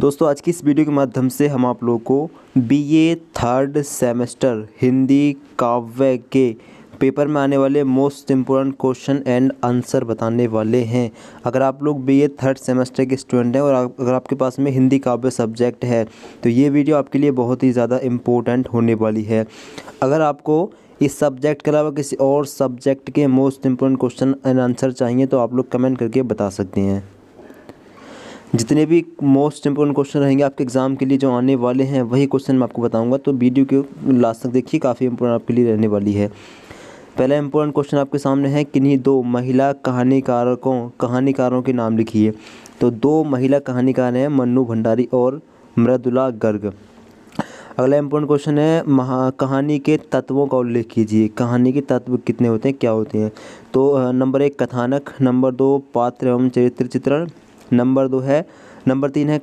दोस्तों आज की इस वीडियो के माध्यम से हम आप लोगों को बीए थर्ड सेमेस्टर हिंदी काव्य के पेपर में आने वाले most important question and answer बताने वाले हैं। अगर आप लोग बीए थर्ड सेमेस्टर के स्टूडेंट हैं और अगर आपके पास में हिंदी काव्य सब्जेक्ट है तो ये वीडियो आपके लिए बहुत ही ज़्यादा इम्पोर्टेंट होने वाली है। अगर आपको इस सब्जेक्ट के अलावा किसी और सब्जेक्ट के most important question and answer चाहिए तो आप लोग कमेंट करके बता सकते हैं। जितने भी मोस्ट इम्पोर्टेंट क्वेश्चन रहेंगे आपके एग्ज़ाम के लिए जो आने वाले हैं वही क्वेश्चन मैं आपको बताऊंगा, तो वीडियो के लास्ट तक देखिए, काफ़ी इम्पोर्टेंट आपके लिए रहने वाली है। पहला इम्पोर्टेंट क्वेश्चन आपके सामने है, किन्हीं दो महिला कहानीकारों के नाम लिखिए। तो दो महिला कहानीकार हैं मन्नू भंडारी और मृदुला गर्ग। अगला इम्पोर्टेंट क्वेश्चन है, कहानी के तत्वों का उल्लेख कीजिए। कहानी के तत्व कितने होते हैं, क्या होते हैं? तो नंबर 1 कथानक, नंबर 2 पात्र एवं चरित्र चित्रण, नंबर 3 है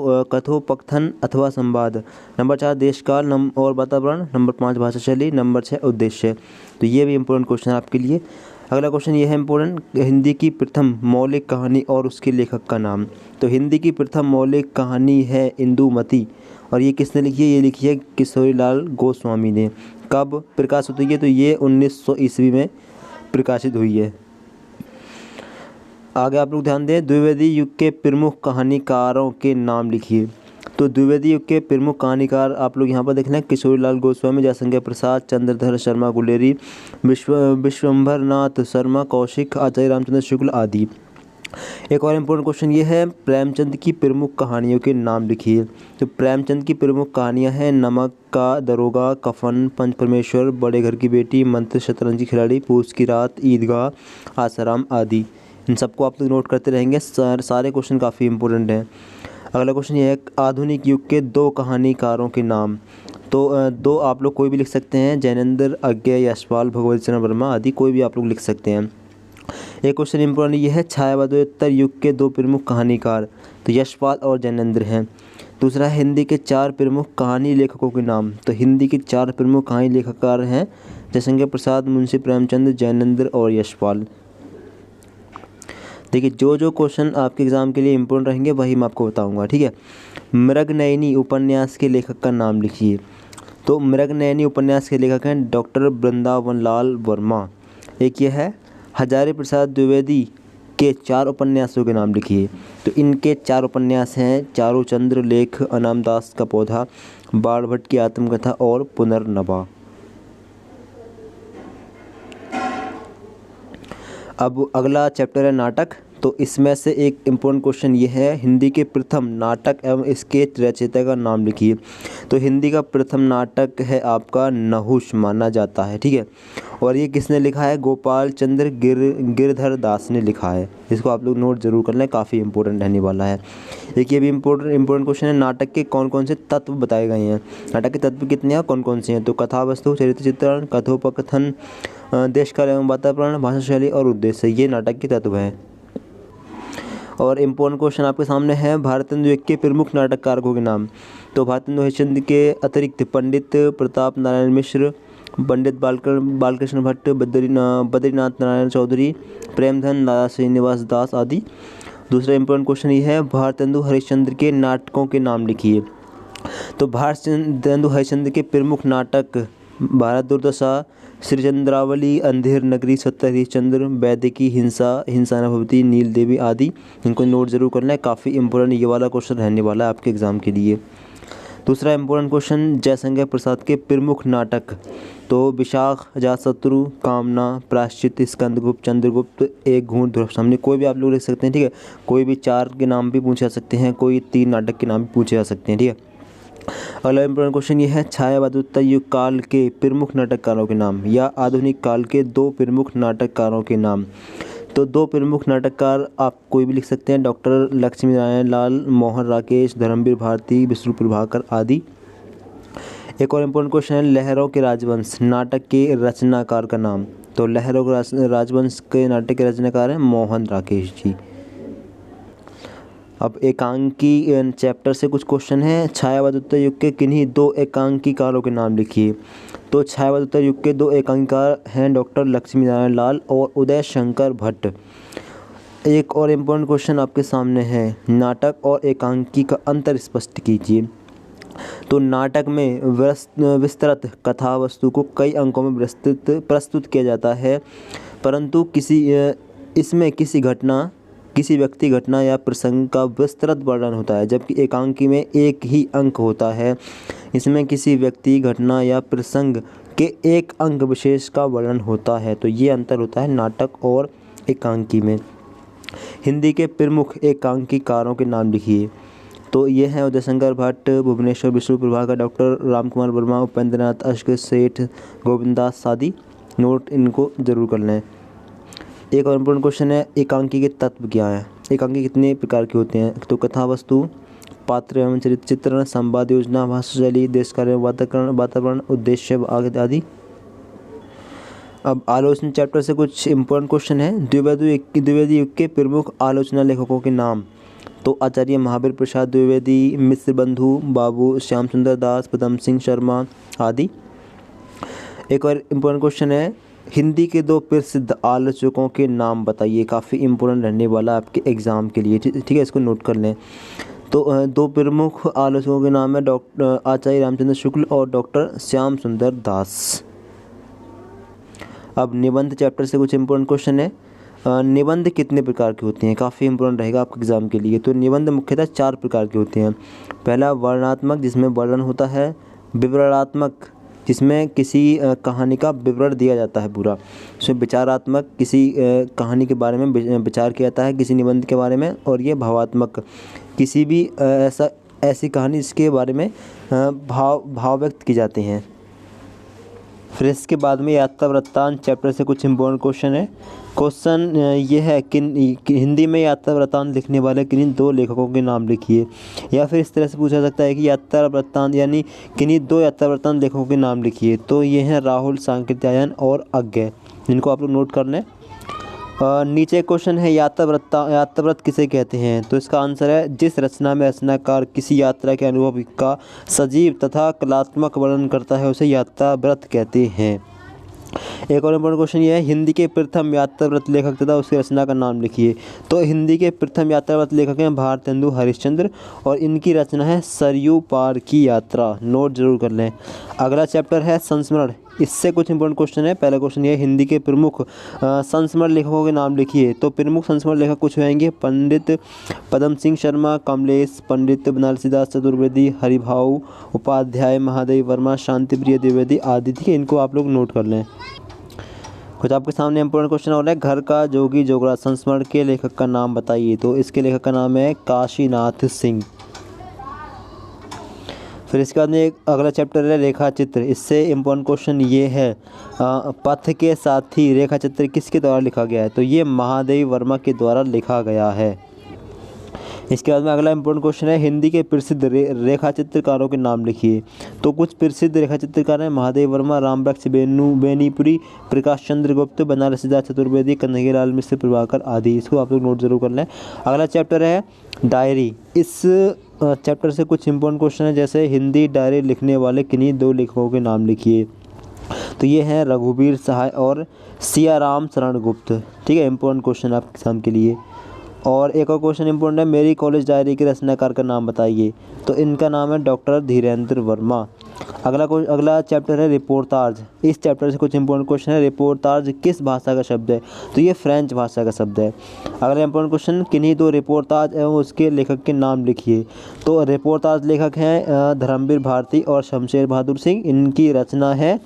कथोपकथन अथवा संवाद, नंबर 4 देशकाल और वातावरण, नंबर 5 भाषा शैली, नंबर 6 उद्देश्य। तो ये भी इम्पोर्टेंट क्वेश्चन है आपके लिए। अगला क्वेश्चन ये है इम्पोर्टेंट, हिंदी की प्रथम मौलिक कहानी और उसके लेखक का नाम। तो हिंदी की प्रथम मौलिक कहानी है इंदुमती, और ये किसने लिखी है? ये लिखी है किशोरीलाल गोस्वामी ने। कब प्रकाशित हुई है? तो ये 1900 ईस्वी में प्रकाशित हुई है। आगे आप लोग ध्यान दें, द्विवेदी युग के प्रमुख कहानीकारों के नाम लिखिए। तो द्विवेदी युग के प्रमुख कहानीकार आप लोग यहाँ पर देख लें, किशोरीलाल गोस्वामी, जयशंकर प्रसाद, चंद्रधर शर्मा गुलेरी, विश्वंभर नाथ शर्मा कौशिक, आचार्य रामचंद्र शुक्ल आदि। एक और इम्पोर्टेंट क्वेश्चन ये है, प्रेमचंद की प्रमुख कहानियों के नाम लिखिए। तो प्रेमचंद की प्रमुख कहानियाँ हैं नमक का दरोगा, कफन, पंच परमेश्वर, बड़े घर की बेटी, मंत्र, शतरंजी खिलाड़ी, पूस की रात, ईदगाह, आसाराम आदि। इन सबको आप लोग नोट करते रहेंगे, सारे क्वेश्चन काफ़ी इंपॉर्टेंट हैं। अगला क्वेश्चन ये है, आधुनिक युग के दो कहानीकारों के नाम। तो दो आप लोग कोई भी लिख सकते हैं, जैनेंद्र, अज्ञे, यशपाल, भगवती चरण वर्मा आदि, कोई भी आप लोग लिख सकते हैं। एक क्वेश्चन इंपॉर्टेंट ये है, छायावादोत्तर युग के दो प्रमुख कहानीकार। तो यशपाल और जैनेंद्र हैं। दूसरा है, हिंदी के 4 प्रमुख कहानी लेखकों के नाम। तो हिंदी के 4 प्रमुख कहानी लेखककार हैं जयशंकर प्रसाद, मुंशी प्रेमचंद, जैनेंद्र और यशपाल। देखिए जो क्वेश्चन आपके एग्ज़ाम के लिए इम्पोर्टेंट रहेंगे वही मैं आपको बताऊंगा, ठीक है। मृगनयनी उपन्यास के लेखक का नाम लिखिए। तो मृगनयनी उपन्यास के लेखक हैं डॉक्टर वृंदावन लाल वर्मा। एक ये है, हजारी प्रसाद द्विवेदी के 4 उपन्यासों के नाम लिखिए। तो इनके 4 उपन्यास हैं, चारुचंद्र लेख, अनामदास का पौधा, बाणभट्ट की आत्मकथा और पुनर्नवा। अब अगला चैप्टर है नाटक। तो इसमें से एक इम्पोर्टेंट क्वेश्चन ये है, हिंदी के प्रथम नाटक एवं इसके रचयिता का नाम लिखिए। तो हिंदी का प्रथम नाटक है आपका नहुष माना जाता है, ठीक है। और ये किसने लिखा है? गोपाल चंद्र गिरधर दास ने लिखा है। इसको आप लोग नोट जरूर कर लें, काफ़ी इंपॉर्टेंट रहने वाला है। एक ये भी इम्पोर्टेंट क्वेश्चन है, नाटक के कौन कौन से तत्व बताए गए हैं। नाटक के तत्व कितने हैं, कौन कौन से हैं? तो कथा वस्तु, चरित्र चित्रण, कथोपकथन, देशकाल एवं वातावरण, भाषा शैली और उद्देश्य, ये नाटक के तत्व हैं। और इम्पोर्टेंट क्वेश्चन आपके सामने है, भारतेंदु युग के प्रमुख नाटककारों के नाम। तो भारतेंदु हरिश्चंद्र के अतिरिक्त पंडित प्रताप नारायण मिश्र, पंडित बालकृष्ण भट्ट, बद्रीनाथ नारायण चौधरी, प्रेमधन, दादा श्रीनिवास दास आदि। दूसरा इम्पोर्टेंट क्वेश्चन ये है, भारतेंदु हरिश्चंद्र के नाटकों के नाम लिखिए। तो भारतेंदु हरिश्चंद्र के प्रमुख नाटक भारत दुर्दशा, श्रीचंद्रावली, अंधेर नगरी, सत्य हरिश्चंद्र, वैदिकी, हिंसा न भवती, नील देवी आदि। इनको नोट जरूर करना है, काफ़ी इंपॉर्टेंट ये वाला क्वेश्चन रहने वाला है आपके एग्जाम के लिए। दूसरा इंपॉर्टेंट क्वेश्चन, जयशंकर प्रसाद के प्रमुख नाटक। तो विशाख, अजातशत्रु, कामना, प्रायश्चित, स्कंदगुप्त, चंद्रगुप्त, एक घूंट, ध्रुव सामने, कोई भी आप लोग लिख सकते हैं, ठीक है। कोई भी 4 के नाम भी पूछे जा सकते हैं, कोई 3 नाटक के नाम भी पूछे जा सकते हैं, ठीक है। अगला इम्पोर्टेंट क्वेश्चन ये है, छायावादोत्तर युग काल के प्रमुख नाटककारों के नाम, या आधुनिक काल के 2 प्रमुख नाटककारों के नाम। तो 2 प्रमुख नाटककार आप कोई भी लिख सकते हैं, डॉक्टर लक्ष्मी नारायण लाल, मोहन राकेश, धर्मवीर भारती, विष्णु प्रभाकर आदि। एक और इम्पोर्टेंट क्वेश्चन है, लहरों के राजवंश नाटक के रचनाकार का नाम। तो लहरों के राजवंश के नाटक के रचनाकार हैं मोहन राकेश जी। अब एकांकी चैप्टर से कुछ क्वेश्चन है, छायावादोत्तर युग के किन्हीं 2 एकांकीकारों के नाम लिखिए। तो छायावादोत्तर युग के 2 एकांकीकार हैं डॉक्टर लक्ष्मी नारायण लाल और उदय शंकर भट्ट। एक और इम्पोर्टेंट क्वेश्चन आपके सामने है, नाटक और एकांकी का अंतर स्पष्ट कीजिए। तो नाटक में विस्तृत कथा वस्तु को कई अंकों में प्रस्तुत किया जाता है, परंतु इसमें किसी व्यक्ति, घटना या प्रसंग का विस्तृत वर्णन होता है, जबकि एकांकी में एक ही अंक होता है। इसमें किसी व्यक्ति, घटना या प्रसंग के एक अंक विशेष का वर्णन होता है। तो ये अंतर होता है नाटक और एकांकी में। हिंदी के प्रमुख एकांकीकारों के नाम लिखिए। तो ये हैं उदय शंकर भट्ट, भुवनेश्वर विष्णु प्रभाकर, डॉक्टर राम कुमार वर्मा, उपेंद्रनाथ अश्क सेठ, गोविंदास आदि। नोट इनको जरूर कर लें। एक और इम्पोर्टेंट क्वेश्चन है, एकांकी के तत्व क्या हैं? एकांकी कितने प्रकार के होते हैं? तो कथा वस्तु, पात्र एवं चरित्र चित्रण, संवाद योजना, भाषा शैली, देश कार्य, वातावरण, उद्देश्य आदि। अब आलोचना चैप्टर से कुछ इम्पोर्टेंट क्वेश्चन है। द्विवेदी युग के प्रमुख आलोचना लेखकों के नाम। तो आचार्य महावीर प्रसाद द्विवेदी, मिश्र बंधु, बाबू श्याम सुंदर दास, पदम सिंह शर्मा आदि। एक और इम्पोर्टेंट क्वेश्चन है, हिंदी के 2 प्रसिद्ध आलोचकों के नाम बताइए। काफ़ी इम्पोर्टेंट रहने वाला आपके एग्ज़ाम के लिए, ठीक है, इसको नोट कर लें। तो 2 प्रमुख आलोचकों के नाम है डॉक्टर आचार्य रामचंद्र शुक्ल और डॉक्टर श्याम सुंदर दास। अब निबंध चैप्टर से कुछ इम्पोर्टेंट क्वेश्चन है। निबंध कितने प्रकार के होते हैं? काफ़ी इम्पोर्टेंट रहेगा आपके एग्ज़ाम के लिए। तो निबंध मुख्यतः 4 प्रकार के होते हैं। पहला वर्णनात्मक, जिसमें वर्णन होता है। विवरणात्मक, जिसमें किसी कहानी का विवरण दिया जाता है पूरा। इसमें विचारात्मक, किसी कहानी के बारे में विचार किया जाता है किसी निबंध के बारे में। और ये भावात्मक, किसी भी ऐसी कहानी जिसके बारे में भाव व्यक्त किए जाते हैं। फिर इसके बाद में यात्रा वृत्तांत चैप्टर से कुछ इम्पोर्टेंट क्वेश्चन है। क्वेश्चन ये है कि हिंदी में यात्रा वृत्तांत लिखने वाले किन्हीं 2 लेखकों के नाम लिखिए। या फिर इस तरह से पूछा सकता है कि यात्रा वृत्तांत यानी किन्हीं 2 यात्रा वृत्तांत लेखकों के नाम लिखिए। तो ये हैं राहुल सांकृत्यायन और अज्ञे, जिनको आप लोग नोट कर लें। नीचे क्वेश्चन है, यात्रा व्रत किसे कहते हैं? तो इसका आंसर है, जिस रचना में रचनाकार किसी यात्रा के अनुभव का सजीव तथा कलात्मक वर्णन करता है उसे यात्रा व्रत कहते हैं। एक और इम्पोर्टेंट क्वेश्चन ये है, हिंदी के प्रथम यात्रा व्रत लेखक तथा उसकी रचना का नाम लिखिए। तो हिंदी के प्रथम यात्रा व्रत लेखक हैं भारतेंदु हरिश्चंद्र और इनकी रचना है सरयू पार की यात्रा। नोट जरूर कर लें। अगला चैप्टर है संस्मरण। इससे कुछ इंपॉर्टेंट क्वेश्चन है। पहला क्वेश्चन ये, हिंदी के प्रमुख संस्मरण लेखकों के नाम लिखिए। तो प्रमुख संस्मरण लेखक कुछ होंगे, पंडित पदम सिंह शर्मा, कमलेश, पंडित बनारसीदास चतुर्वेदी, हरिभाऊ उपाध्याय, महादेव वर्मा, शांति प्रिय द्विवेदी आदि। ठीक है, इनको आप लोग नोट कर लें। कुछ आपके सामने इंपॉर्टेंट क्वेश्चन हो रहा है, घर का जोगी जोगड़ा संस्मरण के लेखक का नाम बताइए। तो इसके लेखक का नाम है काशीनाथ सिंह। फिर इसके बाद में एक अगला चैप्टर है रेखा चित्र। इससे इम्पोर्टेंट क्वेश्चन ये है, पथ के साथी रेखा चित्र किसके द्वारा लिखा गया है? तो ये महादेव वर्मा के द्वारा लिखा गया है। इसके बाद में अगला इम्पोर्टेंट क्वेश्चन है, हिंदी के प्रसिद्ध रेखा चित्रकारों के नाम लिखिए। तो कुछ प्रसिद्ध रेखा चित्रकार हैं, महादेव वर्मा, रामवृक्ष बेनीपुरी, प्रकाश चंद्र गुप्त, बनारसीदास चतुर्वेदी, कन्हैयालाल मिश्र, प्रभाकर आदि। इसको आप लोग नोट जरूर कर लें। अगला चैप्टर है डायरी। इस चैप्टर से कुछ इंपॉर्टेंट क्वेश्चन है, जैसे हिंदी डायरी लिखने वाले किन्हीं 2 लेखकों के नाम लिखिए। तो ये हैं रघुवीर सहाय और सियाराम शरण गुप्त। ठीक है, इंपॉर्टेंट क्वेश्चन आपके एग्जाम के लिए। और एक और क्वेश्चन इंपॉर्टेंट है, मेरी कॉलेज डायरी के रचनाकार का नाम बताइए। तो इनका नाम है डॉक्टर धीरेन्द्र वर्मा। अगला चैप्टर है रिपोर्टाज। इस चैप्टर से कुछ इंपॉर्टेंट क्वेश्चन है, रिपोर्टाज किस भाषा का शब्द है? तो ये फ्रेंच भाषा का शब्द है। अगला इंपॉर्टेंट क्वेश्चन, किन्हीं 2 रिपोर्टाज एवं उसके लेखक के नाम लिखिए। तो रिपोर्टाज लेखक हैं धर्मवीर भारती और शमशेर बहादुर सिंह। इनकी रचना है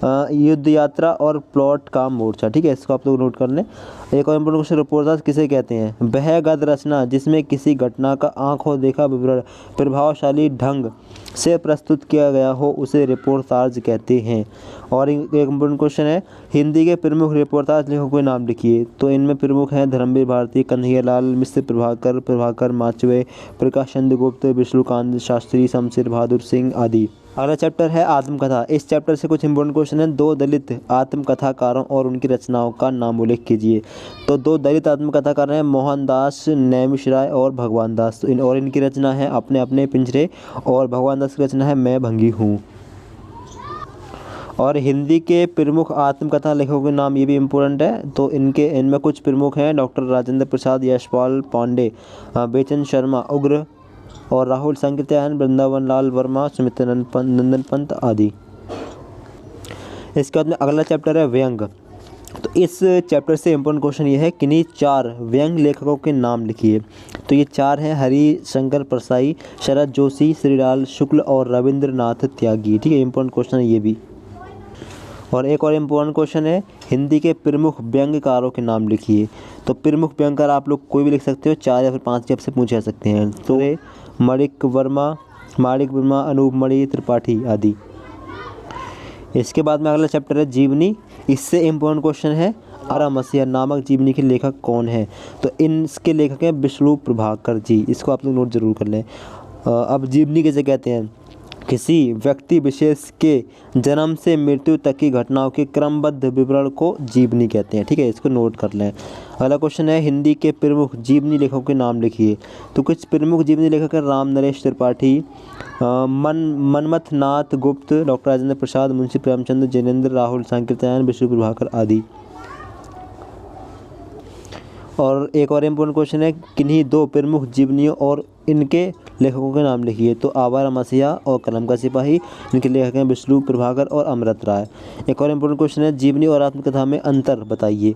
युद्ध यात्रा और प्लॉट का मोर्चा। ठीक है, इसको आप लोग नोट कर लें। एक और इम्पोर्टेंट क्वेश्चन, रिपोर्टाज किसे कहते हैं? वह गद्य रचना जिसमें किसी घटना का आंखों देखा विवरण प्रभावशाली ढंग से प्रस्तुत किया गया हो उसे रिपोर्टाज कहते हैं। और एक इम्पोर्टेंट क्वेश्चन है, हिंदी के प्रमुख रिपोर्टाज लेखकों के नाम लिखिए। तो इनमें प्रमुख हैं धर्मवीर भारती, कन्हैयालाल मिश्र, प्रभाकर माचवे, प्रकाश चंद्र गुप्त, विष्णुकांत शास्त्री, शमशेर बहादुर सिंह आदि। अगला चैप्टर है आत्मकथा। इस चैप्टर से कुछ इंपॉर्टेंट क्वेश्चन है, 2 दलित आत्मकथाकारों और उनकी रचनाओं का नाम उल्लेख कीजिए। तो 2 दलित आत्मकथाकार हैं मोहनदास नैमिषराय और भगवान दास। और इनकी रचना है अपने अपने पिंजरे और भगवान दास की रचना है मैं भंगी हूँ। और हिंदी के प्रमुख आत्मकथा लेखकों के नाम, ये भी इम्पोर्टेंट है। तो इनमें कुछ प्रमुख हैं: डॉक्टर राजेंद्र प्रसाद, यशपाल पांडे, बेचन शर्मा, उग्र और राहुल संकीर्तन, वृंदावन लाल वर्मा, सुमित्रा नंदन पंत आदि। इसके बाद में अगला चैप्टर है व्यंग। तो इस चैप्टर से इम्पोर्टेंट क्वेश्चन ये है, किन्हीं 4 व्यंग लेखकों के नाम लिखिए। तो ये 4 हैं: हरिशंकर परसाई, शरद जोशी, श्रीलाल शुक्ल और रविंद्रनाथ त्यागी। ठीक है, इम्पोर्टेंट क्वेश्चन है ये भी। और एक और इम्पोर्टेंट क्वेश्चन है, हिंदी के प्रमुख व्यंग्यकारों के नाम लिखिए। तो प्रमुख व्यंग्यकार आप लोग कोई भी लिख सकते हो, 4 या फिर 5 जब से पूछे जा सकते हैं। तो माणिक वर्मा, अनूप मणि त्रिपाठी आदि। इसके बाद में अगला चैप्टर है जीवनी। इससे इम्पोर्टेंट क्वेश्चन है, 18 मसीहा नामक जीवनी के लेखक कौन है? तो इसके लेखक हैं विष्णु प्रभाकर जी। इसको आप लोग नोट जरूर कर लें। अब जीवनी कैसे कहते हैं? किसी व्यक्ति विशेष के जन्म से मृत्यु तक की घटनाओं के क्रमबद्ध विवरण को जीवनी कहते हैं। ठीक है, इसको नोट कर लें। अगला क्वेश्चन है, हिंदी के प्रमुख जीवनी लेखकों के नाम लिखिए। तो कुछ प्रमुख जीवनी लेखक हैं: राम नरेश त्रिपाठी, मनमथ नाथ गुप्त, डॉक्टर राजेंद्र प्रसाद, मुंशी प्रेमचंद, जैनेन्द्र, राहुल संकीर्तन, विष्णु प्रभाकर आदि। और एक और इम्पोर्टेंट क्वेश्चन है, किन्हीं 2 प्रमुख जीवनियों और इनके लेखकों के नाम लिखिए। तो आवारा मसीहा और कलम का सिपाही, इनके लेखक हैं विष्णु प्रभाकर और अमृत राय। एक और इम्पोर्टेंट क्वेश्चन है, जीवनी और आत्मकथा में अंतर बताइए।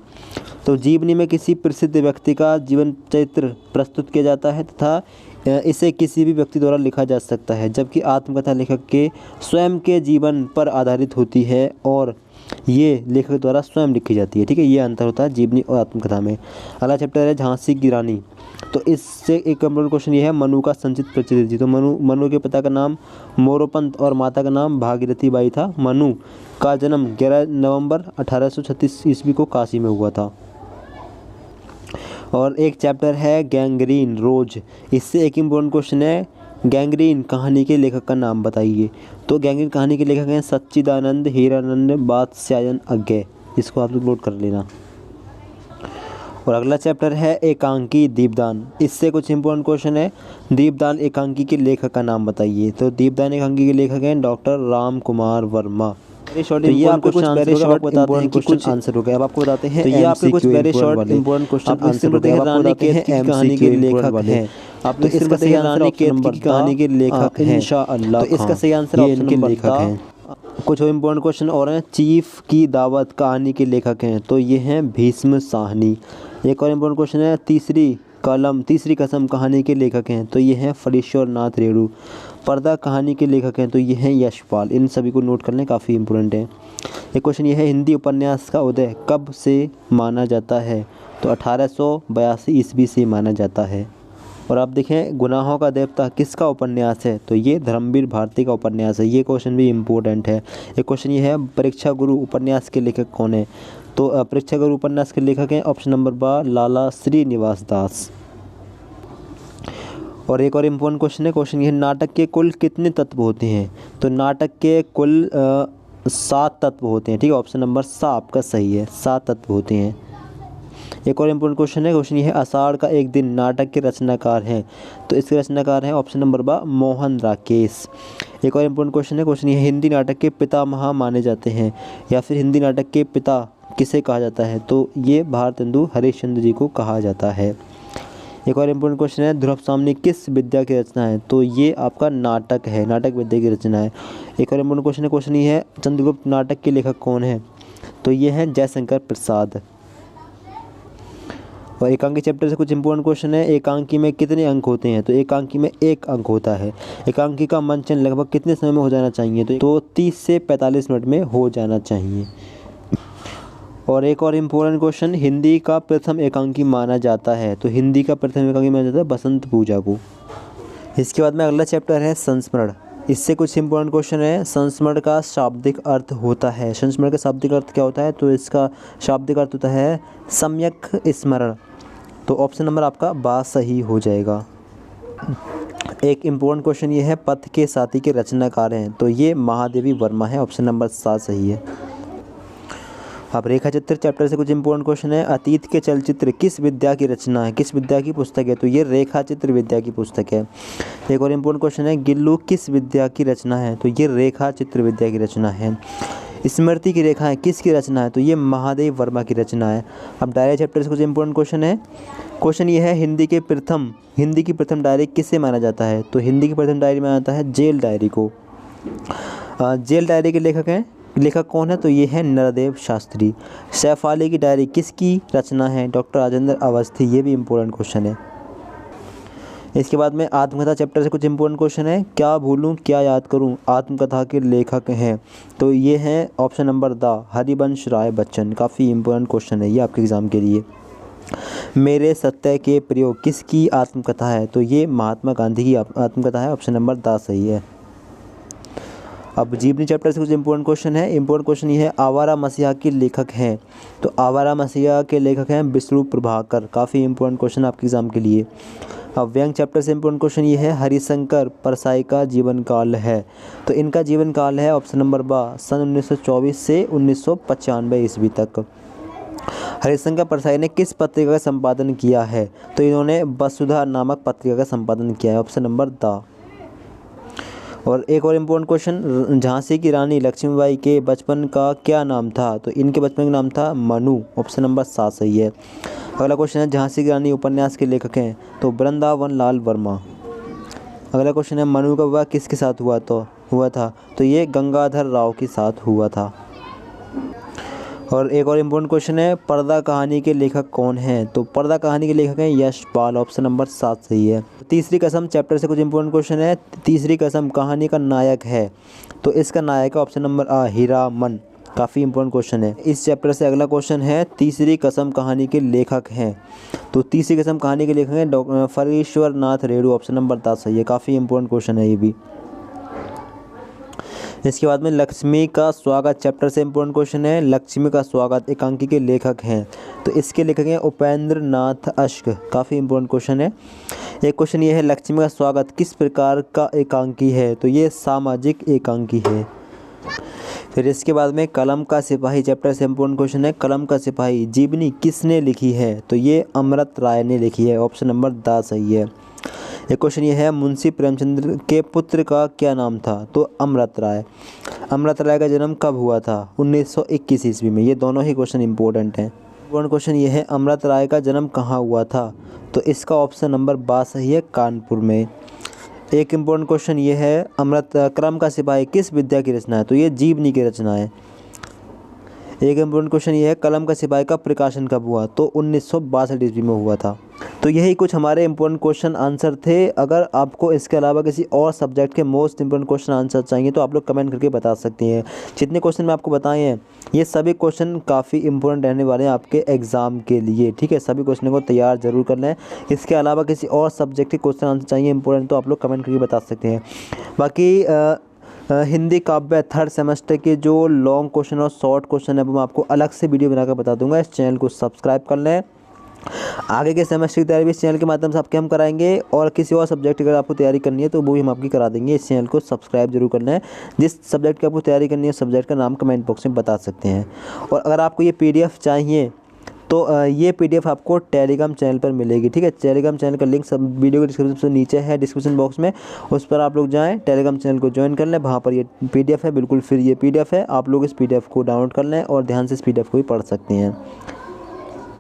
तो जीवनी में किसी प्रसिद्ध व्यक्ति का जीवन चरित्र प्रस्तुत किया जाता है तथा इसे किसी भी व्यक्ति द्वारा लिखा जा सकता है, जबकि आत्मकथा लेखक के स्वयं के जीवन पर आधारित होती है और ये लेखक द्वारा स्वयं लिखी जाती है। ठीक है, ये अंतर होता है जीवनी और आत्मकथा में। अगला चैप्टर है झांसी की रानी। तो इससे एक इम्पोर्टेंट क्वेश्चन ये है, मनु का संचित प्रचलित। तो मनु के पिता का नाम मोरोपंत और माता का नाम भागीरथी बाई था। मनु का जन्म 11 नवंबर 1836 ईस्वी को काशी में हुआ था। और एक चैप्टर है गैंग्रीन रोज। इससे एक इम्पोर्टेंट क्वेश्चन है, गैंग्रीन कहानी के लेखक का नाम बताइए। तो गैंग्रीन कहानी के लेखक हैं सच्चिदानंद, हीरानंद, बादशायन अज्ञे। इसको आप लोग नोट कर लेना। और अगला चैप्टर है एकांकी दीपदान। इससे कुछ इम्पोर्टेंट क्वेश्चन है, दीपदान एकांकी के लेखक का नाम बताइए। तो दीपदान एकांकी के लेखक हैं डॉक्टर राम कुमार वर्मा। तो ये आपको कुछ वेरी शॉर्ट बताते हैं कि कुछ आंसर हो गए। अब आपको बताते हैं, तो ये आपको कुछ very short important question answer होते हैं। रानीखेत की कहानी के लेखक हैं। आप तो इसका सही आंसर रानीखेत की कहानी के लेखक हैं इंशाअल्लाह। तो इसका सही आंसर ऑप्शन नंबर लेखक हैं। कुछ इम्पोर्टेंट क्वेश्चन और हैं, चीफ की दावत कहानी के लेखक हैं। तो ये हैं भीष्म साहनी। एक और इम्पोर्टेंट क्वेश्चन है, तीसरी कसम कहानी के लेखक हैं। तो ये हैं फणीश्वर नाथ रेणु। पर्दा कहानी के लेखक हैं। तो ये हैं यशपाल। इन सभी को नोट कर लें, काफ़ी इंपॉर्टेंट है। एक क्वेश्चन ये है, हिंदी उपन्यास का उदय कब से माना जाता है? तो 1882 ईस्वी से माना जाता है। और आप देखें, गुनाहों का देवता किसका उपन्यास है? तो ये धर्मवीर भारती का उपन्यास है। ये क्वेश्चन भी इम्पोर्टेंट है। एक क्वेश्चन ये है, परीक्षा गुरु उपन्यास के लेखक कौन है? तो परीक्षा गुरु उपन्यास के लेखक हैं ऑप्शन नंबर बा लाला श्रीनिवास दास। और एक और इम्पोर्टेंट क्वेश्चन है, क्वेश्चन ये है, नाटक के कुल कितने तत्व होते हैं? तो नाटक के कुल 7 तत्व होते हैं। ठीक है, ऑप्शन नंबर सा आपका सही है, 7 तत्व होते हैं। एक और इम्पोर्टेंट क्वेश्चन है, क्वेश्चन ये है, आषाढ़ का एक दिन नाटक के रचनाकार हैं। तो इसके रचनाकार हैं ऑप्शन नंबर बा मोहन राकेश। एक और इम्पोर्टेंट क्वेश्चन है, क्वेश्चन ये है, हिंदी नाटक के पितामह माने जाते हैं या फिर हिंदी नाटक के पिता किसे कहा जाता है? तो ये भारतेंदु हरिश्चंद्र जी को कहा जाता है। एक और इम्पोर्टेंट क्वेश्चन है, ध्रुव सामनी किस विद्या की रचना है? तो ये आपका नाटक है, नाटक विद्या की रचना है। एक और इम्पोर्टेंट क्वेश्चन है, क्वेश्चन ये है, चंद्रगुप्त नाटक के लेखक कौन है? तो ये हैं जयशंकर प्रसाद। और एकांकी चैप्टर से कुछ इंपॉर्टेंट क्वेश्चन है, एकांकी में कितने अंक होते हैं? तो एकांकी में 1 अंक होता है। एकांकी का मंचन लगभग कितने समय में हो जाना चाहिए? तो 30 से 45 मिनट में हो जाना चाहिए। और एक और इम्पोर्टेंट क्वेश्चन, हिंदी का प्रथम एकांकी माना जाता है। तो हिंदी का प्रथम एकांकी माना जाता है बसंत पूजा को। इसके बाद में अगला चैप्टर है संस्मरण। इससे कुछ इंपॉर्टेंट क्वेश्चन है, संस्मरण का शाब्दिक अर्थ होता है। संस्मरण का शाब्दिक अर्थ क्या होता है? तो इसका शाब्दिक अर्थ होता है सम्यक स्मरण। तो ऑप्शन नंबर आपका बा सही हो जाएगा। एक इम्पोर्टेंट क्वेश्चन ये है, पथ के साथी के रचनाकार हैं। तो ये महादेवी वर्मा है, ऑप्शन नंबर 7 सही है। अब रेखा चित्र चैप्टर से कुछ इंपॉर्टेंट क्वेश्चन है, अतीत के चलचित्र किस विद्या की रचना है? किस विद्या की पुस्तक है? तो ये रेखा चित्र विद्या की पुस्तक है। एक और इम्पोर्टेंट क्वेश्चन है, गिल्लू किस विद्या की रचना है? तो ये रेखा चित्र विद्या की रचना है। स्मृति की रेखाएं किसकी रचना है? तो ये महादेव वर्मा की रचना है। अब डायरी चैप्टर से कुछ इंपॉर्टेंट क्वेश्चन है। क्वेश्चन ये है, हिंदी की प्रथम डायरी किससे माना जाता है? तो हिंदी की प्रथम डायरी माना जाता है जेल डायरी को। जेल डायरी के लेखक कौन है? तो ये है नरदेव शास्त्री। शेफाली की डायरी किसकी रचना है? डॉक्टर राजेंद्र अवस्थी। ये भी इम्पोर्टेंट क्वेश्चन है। इसके बाद में आत्मकथा चैप्टर से कुछ इंपॉर्टेंट क्वेश्चन है। क्या भूलूं क्या याद करूं आत्मकथा के लेखक हैं? तो ये है option number the Harivansh Rai Bachchan. काफ़ी इंपॉर्टेंट क्वेश्चन है ये आपके एग्ज़ाम के लिए। मेरे सत्य के प्रयोग किसकी आत्मकथा है? तो ये महात्मा गांधी की आत्मकथा है। ऑप्शन नंबर द सही है। अब जीवनी चैप्टर से कुछ इंपॉर्टेंट क्वेश्चन है। इंपॉर्टेंट क्वेश्चन ये है, आवारा मसीहा के लेखक हैं? तो आवारा मसीहा के लेखक हैं विष्णु प्रभाकर। काफ़ी इंपॉर्टेंट क्वेश्चन आपके एग्जाम के लिए। अब व्यंग चैप्टर से इंपॉर्टेंट क्वेश्चन ये है, हरिशंकर परसाई का जीवन काल है? तो इनका जीवन काल है ऑप्शन नंबर ब सन 1924 से 1995 ईस्वी तक। हरिशंकर परसाई ने किस पत्रिका का संपादन किया है? तो इन्होंने वसुधा नामक पत्रिका का संपादन किया है। Option number the. और एक और इम्पोर्टेंट क्वेश्चन, झांसी की रानी लक्ष्मीबाई के बचपन का क्या नाम था? तो इनके बचपन का नाम था मनु। ऑप्शन नंबर 7 सही है। अगला क्वेश्चन है, झांसी की रानी उपन्यास के लेखक हैं? तो वृंदावन लाल वर्मा। अगला क्वेश्चन है, मनु का विवाह किसके साथ हुआ था? तो ये गंगाधर राव के साथ हुआ था। और एक और इम्पोर्टेंट क्वेश्चन है, पर्दा कहानी के लेखक कौन हैं? तो पर्दा कहानी के लेखक हैं यशपाल। ऑप्शन नंबर 7 सही है। तीसरी कसम चैप्टर से कुछ इंपॉर्टेंट क्वेश्चन है। तीसरी कसम कहानी का नायक है? तो इसका नायक है ऑप्शन नंबर आ हीरामन। काफ़ी इंपॉर्टेंट क्वेश्चन है। इस चैप्टर से अगला क्वेश्चन है, तीसरी कसम कहानी के लेखक हैं? तो तीसरी कसम कहानी के लेखक हैं फरीश्वर नाथ रेणु। ऑप्शन नंबर 10 सही है। काफ़ी इंपॉर्टेंट क्वेश्चन है ये भी। इसके बाद में लक्ष्मी का स्वागत चैप्टर से इंपॉर्टेंट क्वेश्चन है। लक्ष्मी का स्वागत एकांकी के लेखक हैं? तो इसके लेखक हैं उपेंद्र नाथ अश्क। काफ़ी इंपॉर्टेंट क्वेश्चन है। एक क्वेश्चन ये है, लक्ष्मी का स्वागत किस प्रकार का एकांकी है? तो ये सामाजिक एकांकी है। फिर इसके बाद में कलम का सिपाही चैप्टर से इंपॉर्टेंट क्वेश्चन है। कलम का सिपाही जीवनी किसने लिखी है? तो ये अमृत राय ने लिखी है। ऑप्शन नंबर 10 सही है। एक क्वेश्चन ये है, मुंशी प्रेमचंद के पुत्र का क्या नाम था? तो अमृत राय। अमृत राय का जन्म कब हुआ था? 1921 ईस्वी में। ये दोनों ही क्वेश्चन इंपॉर्टेंट हैं। इंपॉर्टेंट क्वेश्चन ये है, अमृत राय का जन्म कहाँ हुआ था? तो इसका ऑप्शन नंबर 12 सही है, कानपुर में। एक इम्पोर्टेंट क्वेश्चन ये है, कलम का सिपाही किस विद्या की रचना है? तो ये जीवनी की रचना है। एक इम्पोर्टेंट क्वेश्चन ये है, कलम का सिपाही का प्रकाशन कब हुआ? तो 1962 ईस्वी में हुआ था। तो यही कुछ हमारे इंपॉर्टेंट क्वेश्चन आंसर थे। अगर आपको इसके अलावा किसी और सब्जेक्ट के मोस्ट इंपॉर्टेंट क्वेश्चन आंसर चाहिए तो आप लोग कमेंट करके बता सकते हैं। जितने क्वेश्चन मैं आपको बताए हैं ये सभी क्वेश्चन काफ़ी इंपॉर्टेंट रहने वाले हैं आपके एग्ज़ाम के लिए। ठीक है, सभी क्वेश्चनों को तैयार जरूर कर लें। इसके अलावा किसी और सब्जेक्ट के क्वेश्चन आंसर चाहिए इंपॉर्टेंट तो आप लोग कमेंट करके बता सकते हैं। बाकी हिंदी काव्य थर्ड सेमेस्टर के जो लॉन्ग क्वेश्चन और शॉर्ट क्वेश्चन है वो मैं आपको अलग से वीडियो बनाकर बता दूंगा। इस चैनल को सब्सक्राइब कर लें। आगे के सेमेस्टर की तैयारी भी इस चैनल के माध्यम से आपके हम कराएंगे, और किसी और सब्जेक्ट की अगर आपको तैयारी करनी है तो वो भी हम आपकी करा देंगे। इस चैनल को सब्सक्राइब जरूर करना है। जिस सब्जेक्ट की आपको तैयारी करनी है सब्जेक्ट का नाम कमेंट बॉक्स में बता सकते हैं। और अगर आपको ये PDF चाहिए तो ये PDF आपको टेलीग्राम चैनल पर मिलेगी। ठीक है, टेलीग्राम चैनल का लिंक सब वीडियो के डिस्क्रिप्शन से नीचे है, डिस्क्रिप्शन बॉक्स में। उस पर आप लोग जाएं, टेलीग्राम चैनल को ज्वाइन कर लें। वहाँ पर ये PDF है, बिल्कुल फ्री ये PDF है। आप लोग इस PDF को डाउनलोड कर लें और ध्यान से इस PDF को भी पढ़ सकते हैं।